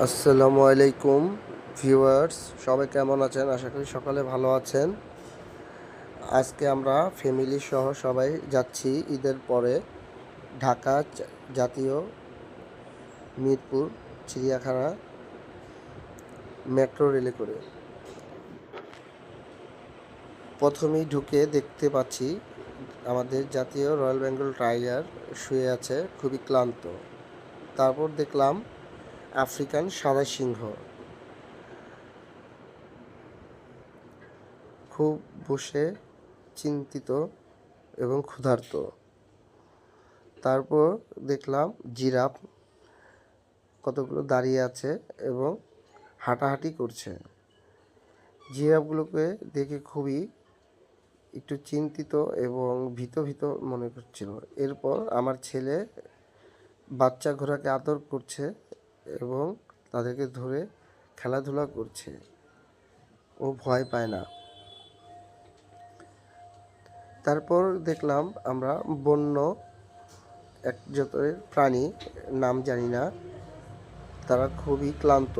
আসসালামু আলাইকুম ভিউয়ার্স, সবাই কেমন আছেন? আশা করি সকালে ভালো আছেন। আজকে আমরা ফ্যামিলি সহ সবাই যাচ্ছি ঈদের পরে ঢাকা জাতীয় মিরপুর চিড়িয়াখানা মেট্রো রেলে করে। প্রথমেই ঢুকে দেখতে পাচ্ছি আমাদের জাতীয় রয়্যাল বেঙ্গল টাইগার শুয়ে আছে, খুবই ক্লান্ত। তারপর দেখলাম আফ্রিকান সাদা সিংহ, খুব বসে চিন্তিত এবং ক্ষুধার্ত। তারপর দেখলাম জিরাফ কতগুলো দাঁড়িয়ে আছে এবং হাঁটাহাঁটি করছে। জিরাফগুলোকে দেখে খুবই একটু চিন্তিত এবং ভীত ভীত মনে করছিল। এরপর আমার ছেলে বাচ্চা ঘোড়াকে আদর করছে এবং তাদেরকে ধরে খেলাধুলা করছে, ও ভয় পায় না। তারপর দেখলাম আমরা বন্য এক জাতের প্রাণী, নাম জানি না, তারা খুবই ক্লান্ত,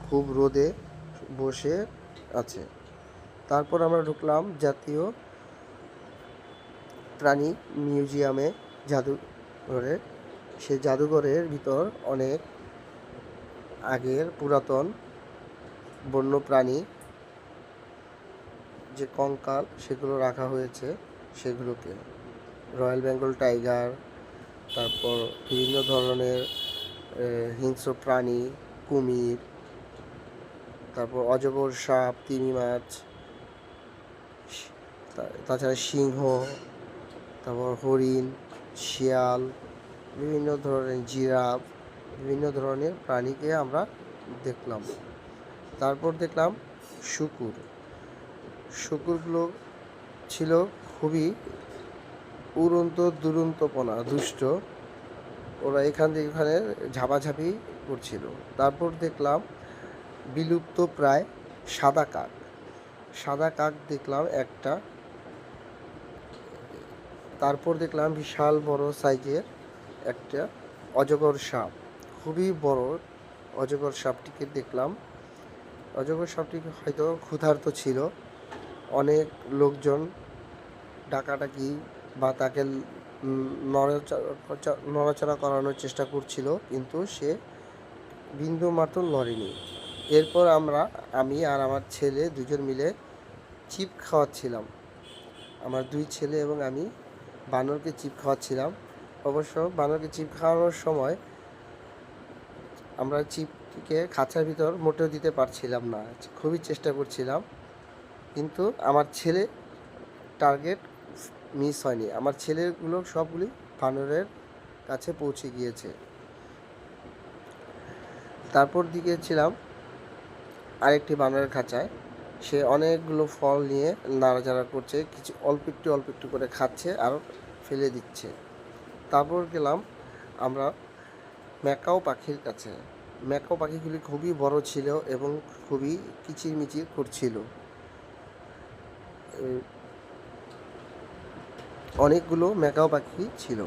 খুব রোদে বসে আছে। তারপর আমরা ঢুকলাম জাতীয় প্রাণী মিউজিয়ামে, জাদুঘরে। সে জাদুঘরের ভিতর অনেক আগের পুরাতন বন্য প্রাণী যে কঙ্কাল সেগুলো রাখা হয়েছে, সেগুলোকে রয়্যাল বেঙ্গল টাইগার, তারপর বিভিন্ন ধরনের হিংস্র প্রাণী, কুমির, তারপর অজগর সাপ, তিমি মাছ, তাছাড়া সিংহ, তারপর হরিণ, শিয়াল, বিভিন্ন ধরনের জিরাফ, বিভিন্ন ধরনের প্রাণীকে আমরা দেখলাম। তারপর দেখলাম শুকুরগুলো ছিল খুবই উড়ন্ত দুরন্তপনা, দুষ্ট। ওরা এখান থেকে ওখানে ঝাপাঝাপি করছিল। তারপর দেখলাম বিলুপ্ত প্রায় সাদা কাক দেখলাম একটা। তারপর দেখলাম বিশাল বড় সাইজের একটা অজগর সাপ, খুবই বড় অজগর সাপটিকে দেখলাম। অজগর সাপটি হয়তো ক্ষুধার্ত ছিল। অনেক লোকজন ডাকাডাকি বা তাকে নড়াচড়া করানোর চেষ্টা করছিল, কিন্তু সে বিন্দু মাত্র নড়েনি। এরপর আমি আর আমার ছেলে দুজন মিলে চিপ খাওয়াচ্ছিলাম। আমার দুই ছেলে এবং আমি বানরকে চিপ খাওয়াচ্ছিলাম। অবশ্য বানরকে চিপ খাওয়ানোর সময় আমরা চিপটিকে খাঁচার ভিতর মোটেও দিতে পারছিলাম না, খুবই চেষ্টা করছিলাম, কিন্তু আমার ছেলে টার্গেট মিস হয়নি। আমার ছেলেগুলো সবগুলি বানরের কাছে পৌঁছে গিয়েছে। তারপর ছিলাম আরেকটি বানরের খাঁচায়। সে অনেকগুলো ফল নিয়ে নাড়াচাড়া করছে, কিছু অল্প একটু করে খাচ্ছে আর ফেলে দিচ্ছে। তারপর গেলাম আমরা ম্যাকাও পাখির কাছে। ম্যাকাও পাখিগুলি খুবই বড় ছিল এবং খুবই কিচিরমিচির করছিল। অনেকগুলো ম্যাকাও পাখি ছিল।